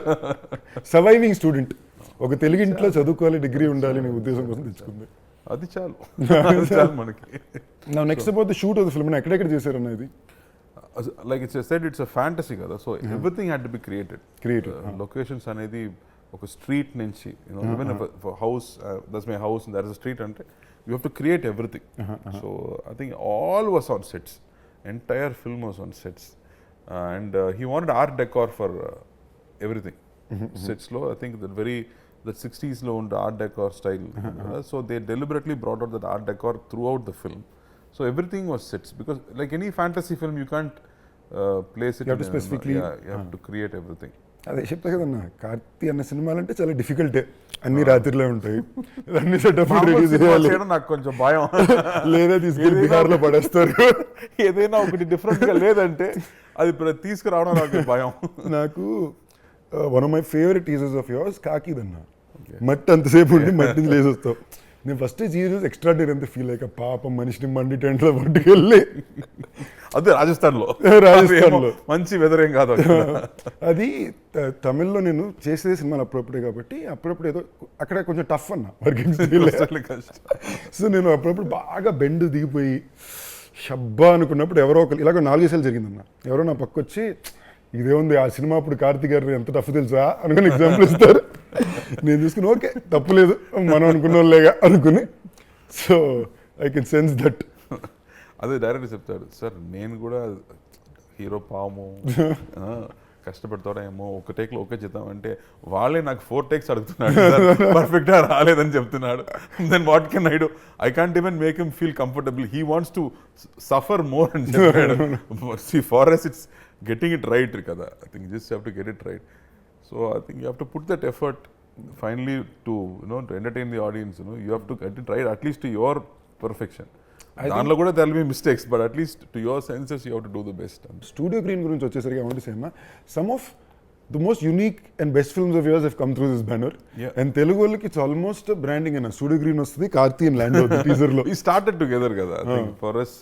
సర్వైవింగ్ స్టూడెంట్. ఒక తెలుగు ఇంట్లో చదువుకోవాలి, డిగ్రీ ఉండాలి అనే ఉద్దేశం కోసం తెచ్చుకుంది. అది చాలు మనకి. Next about the shoot of the film, ఎక్కడెక్కడ చేశారు అన్నది? like it's I said, it's a fantasy kada, so everything had to be created. Locations అనేది ఒక స్ట్రీట్ నుంచి even house that's my house that is a street అంటే you have to create everything. So I think all was on sets, entire film was on sets, and he wanted art decor for everything సెట్స్లో. I think that 60s లో ఉండే art decor style, so they deliberately brought out that art decor throughout the film. So everything was sets, because like any fantasy film you can't place it. You have to specifically, you have to create everything. అదే చెప్తా కదన్నా, కార్తీ అన్న సినిమాలు అంటే చాలా డిఫికల్టే, అన్ని రాత్రిలో ఉంటాయి, అన్ని సెటప్ రెడీ చేయాలి, నాకు కొంచెం భయం. లేదా తీసుకెళ్ళి బీహార్లో పడేస్తారు, ఏదైనా ఒకటి డిఫరెంట్ గా లేదంటే అది తీసుకురావడం నాకు భయం. నాకు one of my favourite teasers of yours కాకిదన్న, మట్టి అంతసేపు ఉండి మట్టిని లేసి వస్తావు. నేను ఫస్ట్ చూసి ఎక్స్ట్రాడినరీ అంత ఫీల్ అయ్యాక, పాపం మనిషిని మండి టెంట్లో పట్టుకెళ్ళి, అదే రాజస్థాన్లో మంచి వెదర్ ఏం కాదు అది. తమిళ్లో నేను చేసే సినిమాలు అప్పుడప్పుడే కాబట్టి అప్పుడప్పుడు ఏదో అక్కడ కొంచెం టఫ్ అన్న వర్కింగ్ స్టైల్. సో నేను అప్పుడప్పుడు బాగా బెండ్ దిగిపోయి షబ్బా అనుకున్నప్పుడు ఎవరో ఒకరు ఇలాగ 4 సార్లు జరిగిందన్న, ఎవరో నా పక్క వచ్చి ఇదేముంది ఆ సినిమా అప్పుడు కార్తీ గారు ఎంత టఫ్ తెలుసా అనుకుని ఎగ్జాంపుల్ ఇస్తారు. నేను చూసుకుని ఓకే తప్పులేదు మనం అనుకున్న వాళ్ళేగా అనుకుని, so I can sense that. అదే డైరెక్టర్ చెప్తాడు, సార్ నేను కూడా హీరో పాము కష్టపడతాడేమో, ఒక టేక్లో ఓకే చేద్దాం అంటే వాళ్ళే నాకు 4 takes అడుగుతున్నాడు, పర్ఫెక్ట్గా రాలేదని చెప్తున్నాడు. Then what can I do? I can't even make him feel comfortable, he wants to suffer more అని చెప్పాడు. So far us it's getting it right kada. I think you just have to get it right. So I think you have to put that effort finally to to entertain the audience. You have to get it right, at least to your perfection. దానిలో కూడా there will be mistakes, but at least to your senses you have to do the best. Studio Green గురించి వచ్చేసరికి I want to say some of the most unique and best films of yours have come through this banner. And Telugu వాళ్ళకి it's almost a branding అన్న. Studio Green వస్తుంది, Karthi and land అవుతుంది teaser లో. We started together కదా. I think for us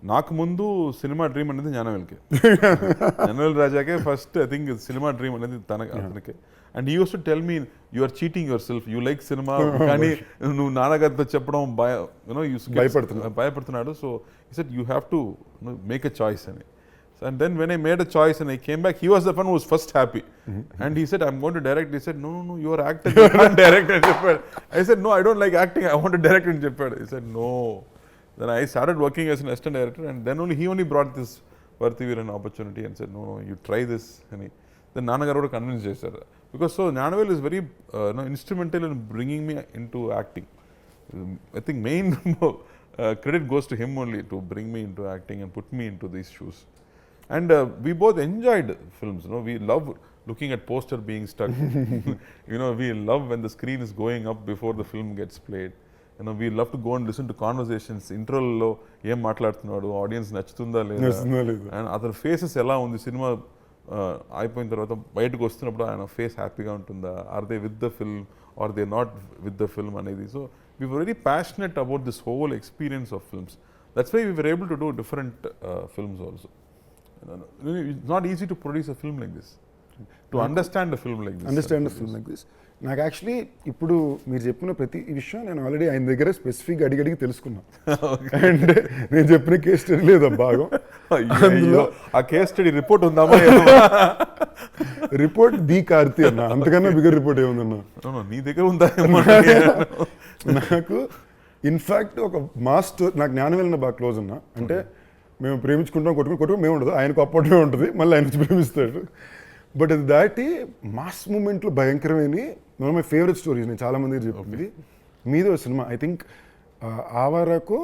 నాకు ముందు సినిమా dream అనేది జ్ఞానవేల్కి, జ్ఞానవేల్ రాజాకే ఫస్ట్ ఐ థింక్ సినిమా డ్రీమ్ అనేది అతనికే. And he use to tell me you are cheating yourself, you like సినిమా కానీ నువ్వు నాన్నగారితో చెప్పడం భయపడుతున్నాడు. So he said you have to make a choice అని. And then when I made a choice and I came back, he was the one who was first happy. And he said, I'm going to direct. He said, no, you are acting, you can't direct. I said, no, I don't like acting, I want to direct. He said, no. Then I started working as an assistant director, and then he only brought this Vaa Vaathiyaar an opportunity and said, no, you try this. And then Annagaru convinced me, sir. Because so Gnanavel is very instrumental in bringing me into acting. I think main credit goes to him only to bring me into acting and put me into these shoes. And we both enjoyed films. We love looking at poster being stuck. We love when the screen is going up before the film gets played. We love to go and listen to conversations. Intro lo em maatladutunnadu, audience nachutunda ledha, and other faces ela undi cinema అయిపోయిన తర్వాత బయటకు వస్తున్నప్పుడు ఆయన face హ్యాపీగా ఉంటుందా, or they with the film or they not with the film అనేది. So we were very passionate about this whole experience of films. That's why we were able to do different films also. It's not easy to produce a film like this, to understand a film like this. నాకు actually ఇప్పుడు మీరు చెప్పిన ప్రతి విషయం నేను already ఆయన దగ్గర స్పెసిఫిక్గా అడిగి తెలుసుకున్నా. అంటే నేను చెప్పిన కేస్ స్టడీ లేదా భాగం, ఆ కేస్ స్టడీ రిపోర్ట్ ఉందామా? రిపోర్ట్ ది కార్తీ అన్న, అంతకన్నా బిగ్గర్ రిపోర్ట్ ఏముందన్నా నీ దగ్గర ఉందా? నాకు ఇన్ఫ్యాక్ట్ ఒక మాస్టర్, నాకు జ్ఞానవేలన బాగా క్లోజ్ అన్నా. అంటే మేము ప్రేమించుకుంటాం, కొట్టుకుని మేము ఉండదు, ఆయనకు అప్పటిమే ఉంటుంది, మళ్ళీ ఆయన ప్రేమిస్తాడు. బట్ అది దాటి మాస్ మూమెంట్లో భయంకరమైన one of my favourite stories. నేను చాలామంది చెప్పింది మీది ఒక సినిమా, ఐ థింక్ ఆవారాకో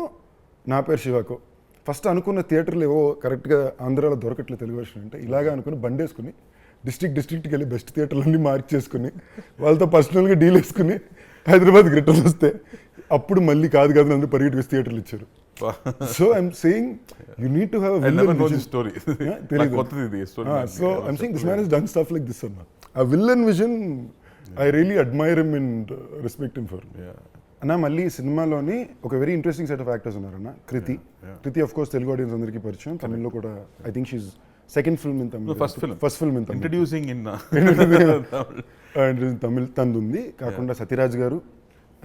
నా పేరు శివాకో. ఫస్ట్ అనుకున్న థియేటర్లు ఏవో కరెక్ట్గా ఆంధ్రాలో దొరకట్లేదు తెలుగు వర్షన్ అంటే, ఇలాగా అనుకుని బండి వేసుకుని డిస్ట్రిక్ట్కి వెళ్ళి బెస్ట్ థియేటర్లన్నీ మార్క్ చేసుకుని వాళ్ళతో పర్సనల్గా డీల్ వేసుకుని హైదరాబాద్కి రిటర్న్ వస్తే అప్పుడు మళ్ళీ కాదు అందరూ పరిగెట్టుకు థియేటర్లు ఇచ్చారు. So I'm saying you need to have a villain vision. Story. So I'm saying this man has done stuff like this. A villain vision, I really admire him and respect him for. అన్న మళ్ళీ సినిమాలోని ఒక very interesting set of actors ఉన్నారన్న. Krithi of course Telugu audience అందరికీ పరిచయం, తమిళ్లో కూడా I think she's second film in Tamil, first film in Tamil, introducing in Tamil తంది ఉంది. కాకుండా సత్యరాజ్ గారు,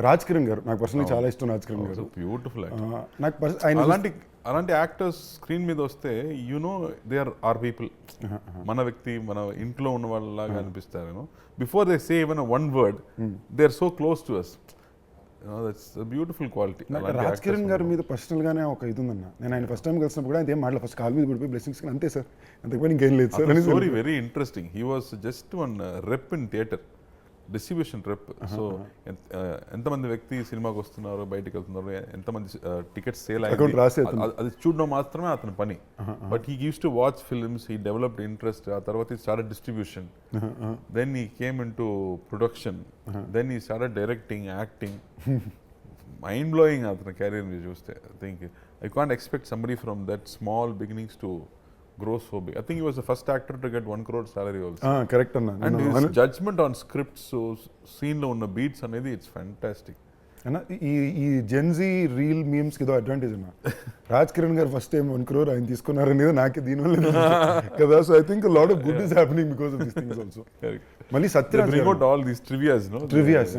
రాజ్కిరణ్ గారు నాకు పర్సనలీ చాలా ఇష్టం. రాజ్కిరణ్ గారు బ్యూటిఫుల్. నాకు ఆయన అలాంటి యాక్టర్స్ స్క్రీన్ మీద వస్తే దే ఆర్ పీపుల్, మన వ్యక్తి, మన ఇంట్లో ఉన్న వాళ్ళలాగా అనిపిస్తారు. Before they say even one word they are so close to us. That's beautiful quality. Rajkiran గారి మీద పర్సనల్గానే ఒక ఇది ఉందన్న. నేను ఆయన ఫస్ట్ టైం కలిసినప్పుడు కూడా ఆయన మాటలు ఫస్ట్ కాల్ మీద పడిపోయి బ్లెస్సింగ్స్ అంతే సార్, అంతకుపోయి ఇంకేం లేదు sir. Story very interesting. He was just one rep in theatre, distribution rep. So ఎంతమంది వ్యక్తి సినిమాకి వస్తున్నారు, బయటకు వెళ్తున్నారు, ఎంతమంది టికెట్స్ సేల్ అయ్యాయి అది చూడడం మాత్రమే అతని పని. But he use to watch films, he developed interest. ఆ తర్వాత he started distribution, then he came into production, then he started directing, acting. Mind blowing అతని కెరీర్ మీరు చూస్తే. I think I can't expect somebody from that small beginnings to grow so big. I think he was the first actor to get 1 crore salary also. Correct anna. And his judgment on scripts, so scene lo unna beats anedi, it's fantastic. Anna ee Gen Z real memes ki do advantage anna. Rajkiran gar first time 1 crore ayin తీసుకున్నారు అనేది నాకే దీని వల్ల కదా. So I think a lot of good is happening because of these things also. Correct. Mali Sathyaraj bring out all these trivias, no? Trivias.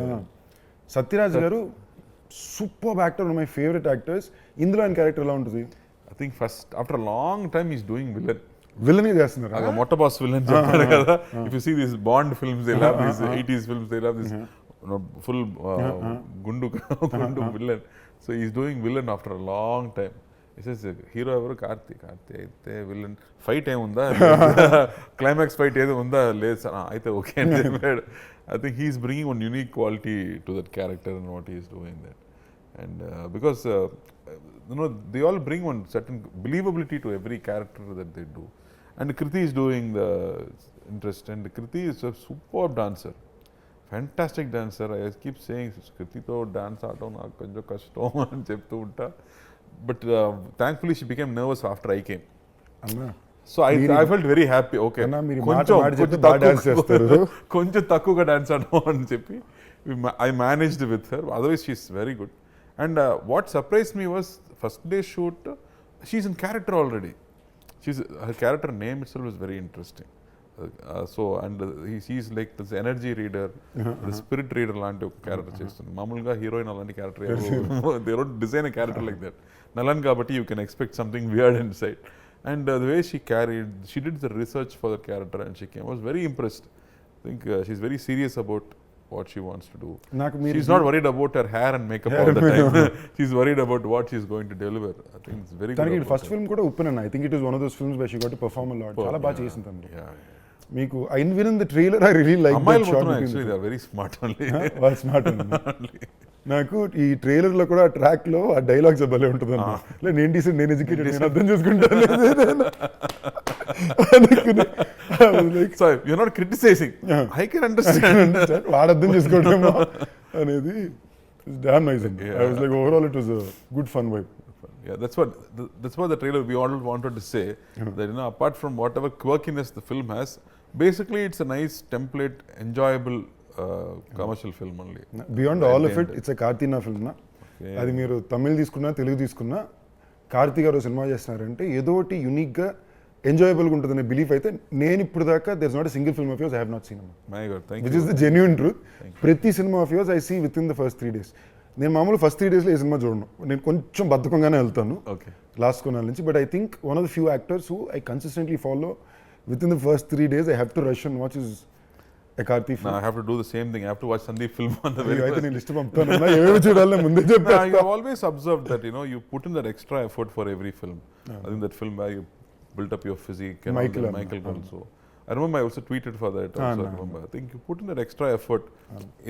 Sathyaraj garu superb actor, one of my favorite actors. ఇందులో ఆయన character ఎలా ఉంటుంది? I think first after a long time he's doing villain చేస్తున్నారు. aga motta boss villain cheptaru kada. If you see these Bond films, they love these 80s films, they love this full gundu villain. So he's doing villain after a long time. He says hero evaru Karthi aithe villain fight em unda, climax fight edo unda లేదు sir aithe okay and I think he's bringing one unique quality to that character and what he is doing there. And because they all bring one certain believability to every character that they do. And Krithi is doing the interest, and Krithi is a superb dancer, fantastic dancer. I keep saying Krithi to dance aadam naaku konja kashtam ani cheptu unta, but thankfully she became nervous after I came. Anna, so I felt very happy. Okay, Anna meer konja dance chestaru, konja takkuga dance aadam ani cheppi I managed with her. Otherwise she is very good. And what surprised me was first day shoot, she's in character already. Her character name itself is very interesting. So and she's like this energy reader, the spirit reader lanti oka character chestundi. Mamulga heroine alanti character they don't design a character like that. Nalan kabatti you can expect something weird inside. And the way she did the research for the character and she came, I was very impressed. I think she's very serious about what she wants to do. She's not worried about her hair and makeup all the time. She's worried about what she's going to deliver. I think it's very good. Her first film kuda uppanna. I think it is one of those films where she got to perform a lot. Chala baga chesindi tanu. Yeah. Meeku I in the trailer I really like that shot. Actually they are very smart only. Well smart only. నాకు ఈ trailer లో కూడా track లో ఆ dialogues భలే ఉంటుంది అన్న. నేను డీసెంట్, నేను ఎడ్యుకేటెడ్, నేను అర్థం చేసుకుంటాను. So you're not criticizing. I can understand. వాడు అర్థం చేసుకోవడమో అనేది డామ్ నైస్ అండి. I was like overall it was a good fun vibe. Yeah, that's what the trailer we all wanted to say, that apart from whatever quirkiness the film has, basically it's a nice template, enjoyable commercial film only. Beyond all of it, it's a Karthi film na. అది మీరు తమిళ్ తీసుకున్నా తెలుగు తీసుకున్నా కార్తీ గారు cinema చేస్తున్నారంటే ఏదో ఒకటి unique గా enjoyable గా ఉంటుందనే బిలీఫ్ అయితే నేను ఇప్పుడు దాకా there is not a single film of yours I have not seen. My God, thank you. Which is the genuine truth. ప్రతి సినిమా of yours I see within the first 3 days. నేను మామూలు ఫస్ట్ 3 days లో ఏ cinema చూడను, నేను కొంచెం బద్ధకంగానే వెళ్తాను last కొనాల నుంచి. But I think one of the few actors who I consistently follow with in the first 3 days I have to rush and watch is a Karthi film. No, I have to do the same thing. I have to watch Sandeep film on the very first. I list పంపుతాను ఏవి చూడాలి ముందే చెప్పా. I have always observed that you put in that extra effort for every film. I think that film where you built up your physique and Michael also. I remember I also tweeted for that also. I remember. I think you put in that extra effort.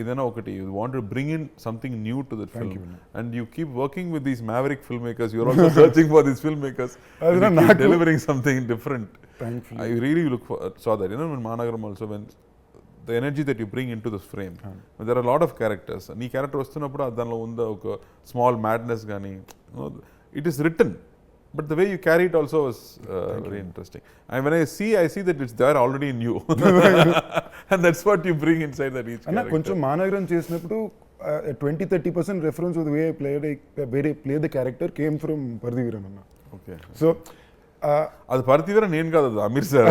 Idana okati, you want to bring in something new to that film. And you keep working with these maverick filmmakers. You're also searching for these filmmakers. You keep delivering something different. Thankfully. I really saw that. When Annagaru also, when the energy that you bring into this frame. There are a lot of characters. Nee character vastunnappudu adanlo unda oka small madness gaani, it is written, but the way you carry it also is very interesting. And when I see that it's there already in you. And that's what you bring inside that each character. కొంచెం మానగరం చేసినప్పుడు 20-30% reference to the way I play the character came from Pardiviran anna. Okay. So అది పర్తివీర నేను కాదు, అది Aamir sir.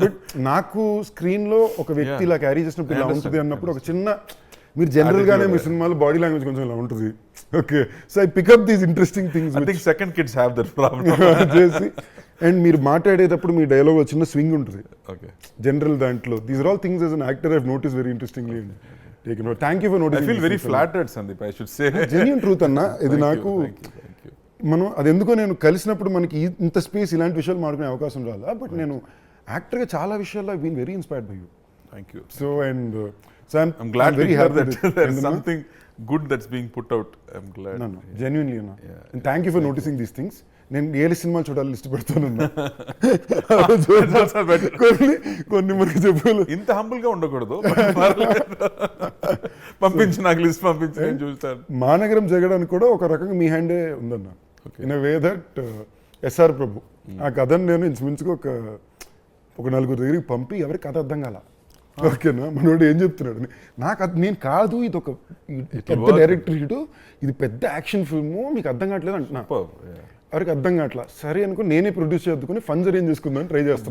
But నాకు screen లో ఒక వ్యక్తి ఇలా క్యారీ చేసినప్పుడు ఇలా ఉంటుంది అన్నప్పుడు ఒక చిన్న మీరు జనరల్గానే మీ సినిమాలో బాడీ లాంగ్వేజ్ కొంచెం ఇలా ఉంటుంది. Okay, so I pick up these interesting things. I think second kids have that problem. చేసి అండ్ మీరు మాట్లాడేటప్పుడు మీ డైలాగ్ చిన్న స్వింగ్ ఉంటుంది Okay. జనరల్ దాంట్లో. These are all things as an actor I notice very interestingly and taken note. Thank you for I noticing. feel very flattered, Sandeep, I should say. జెన్యూన్ ట్రూత్ అన్న ఇది. నాకు Thank you. మనం అది ఎందుకో నేను కలిసినప్పుడు మనకి ఇంత స్పేస్ ఇలాంటి విషయాలు మాట్లాడుకునే అవకాశం రాలా. బట్ నేను యాక్టర్గా చాలా విషయాల్లో I been very inspired by you. Thank you. So and so I'm glad very to hear happy that there is something good that's being put out. I'm glad. Genuinely అన్న. And thank you for noticing these things. నేను ఏ సినిమాలు చూడాలి list పెడతానన్నా. కొన్ని మనకి చెప్పాలి. ఇంత humble గా ఉండకూడదు. పంపించి నాకు లిస్ట్ పంపించి నేను చూస్తాను. మానగరం జగడానికి కూడా ఒక రకంగా మీ హ్యాండే ఉందన్న. ఇన్ వే దట్ ఎస్ఆర్ ప్రభు ఆ కథను నేను ఇంచుమించుగా ఒక నలుగురు దగ్గరికి పంపి ఎవరికి కథ అర్థం కాల. ఓకేనా, మనోడు ఏం చెప్తున్నాడు, నాకు నేను కాదు ఇది ఒక పెద్ద డైరెక్టర్ హీటు, ఇది పెద్ద యాక్షన్ ఫిల్ము, మీకు అర్థం కావట్లేదు అంటున్నా. ఎవరికి అర్థం కావట్లా. సరే అనుకో నేనే ప్రొడ్యూస్ చేద్దుకుని ఫండ్స్ అరేంజ్ చేసుకుందామని ట్రై చేస్తా.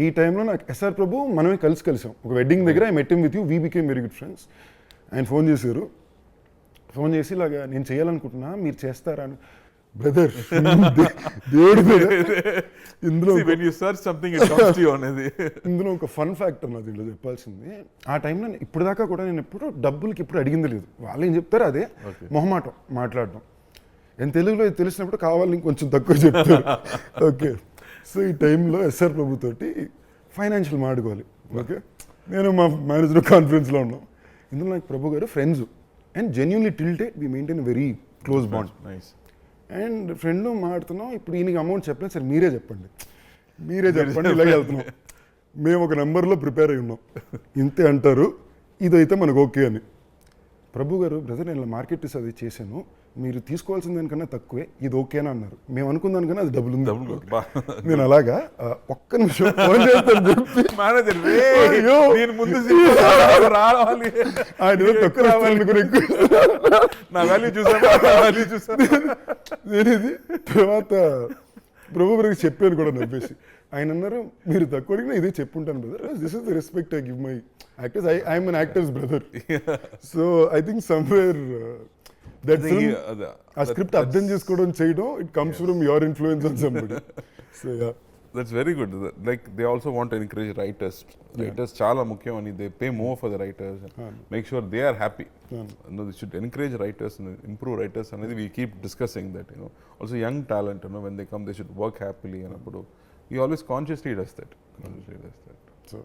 ఈ టైంలో నాకు ఎస్ఆర్ ప్రభు మనమే కలిసాం ఒక వెడ్డింగ్ దగ్గర. I met him with you, we became very good friends. ఆయన ఫోన్ చేశారు. ఫోన్ చేసి ఇలాగా నేను చేయాలనుకుంటున్నా, మీరు చేస్తారా అని. బ్రదర్ దేవుడు ఇందులో ఇందులో ఒక ఫన్ ఫ్యాక్టర్ నా దీంట్లో చెప్పాల్సింది. ఆ టైంలో ఇప్పుడు దాకా కూడా నేను ఎప్పుడు డబ్బులకి ఇప్పుడు అడిగింది లేదు. వాళ్ళు ఏం చెప్తారు అదే మొహమాటం మాట్లాడడం. నేను తెలుగులో తెలిసినప్పుడు కావాలి ఇంకొంచెం తక్కువ చెప్తారు. ఓకే, సో ఈ టైంలో ఎస్ఆర్ ప్రభు తోటి ఫైనాన్షియల్ మాడుకోవాలి. ఓకే, నేను మా మేనేజర్ కాన్ఫరెన్స్లో ఉన్నాం. ఇందులో నాకు ప్రభు గారు friends and genuinely till date we maintain very close bond. And friend మాట్లాడుతున్నాం. ఇప్పుడు ఈయనకి అమౌంట్ చెప్పలేదు. సరే మీరే చెప్పండి ఇలాగే వెళ్తున్నాం. మేము ఒక నెంబర్లో ప్రిపేర్ అయి ఉన్నాం. ఇంతే అంటారు, ఇదైతే మనకు ఓకే అని. ప్రభు గారు బ్రదర్ నేను మార్కెట్ అది చేశాను, మీరు తీసుకోవాల్సిన దానికన్నా తక్కువే, ఇది ఓకే అని అన్నారు. మేము అనుకున్న దానికన్నా అది డబ్బులు ఉంది. నేను అలాగా ఒక్క నిమిషం ఫోన్ చేస్తాను చెప్పి నేనేది తర్వాత ప్రభు గారికి చెప్పాను కూడా నవ్వేసి. ఆయన అన్నారు మీరు తక్కువ అడిగినా ఇదే చెప్పుంటాను brother, this is the respect I give my actors, I'm an actors brother. So I think somewhere ఆ స్క్రిప్ట్ అర్థం చేసుకోవడం చేయడం, it comes from your influence on somebody. So yeah, that's very good. Like they also want to encourage writers. Writers చాలా ముఖ్యం అని, they pay more for the writers and make sure they are happy. They should encourage writers and improve writers అనేది we keep discussing that, also young talent, when they come they should work happily and appudu he always consciously does that. So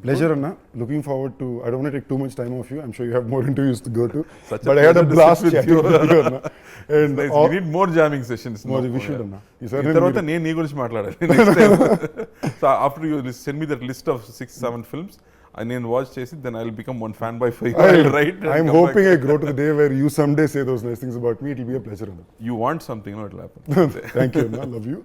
pleasure Anna, looking forward to, I don't want to take too much time off you, I'm sure you have more interviews to go to, but I had a blast chatting with you Anna. And nice. We need more jamming sessions. We should Anna. Tarvata నేను నీ గురించి మాట్లాడాలి next time. So after you send me that list of 6-7 films and then watch chesi, then I'll become one fan by 5. I'll write. I'm hoping I grow to the day where you someday say those nice things about me. It'll be a pleasure Anna. You want something, it'll happen. Thank you Anna, love you.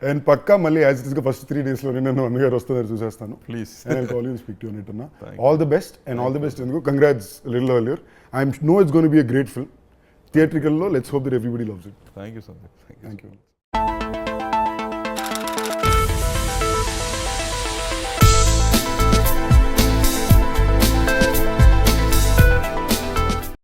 And pakka malli as it is first 3 days lo nenu Annagaru Vastharu chusestanu. Please. And I'll call you and speak to you on it Anna. All the best and all the best Anna. Congrats a little earlier. I know it's going to be a great film. Theatrical lo, let's hope that everybody loves it. Thank you Sandeep. Thank you.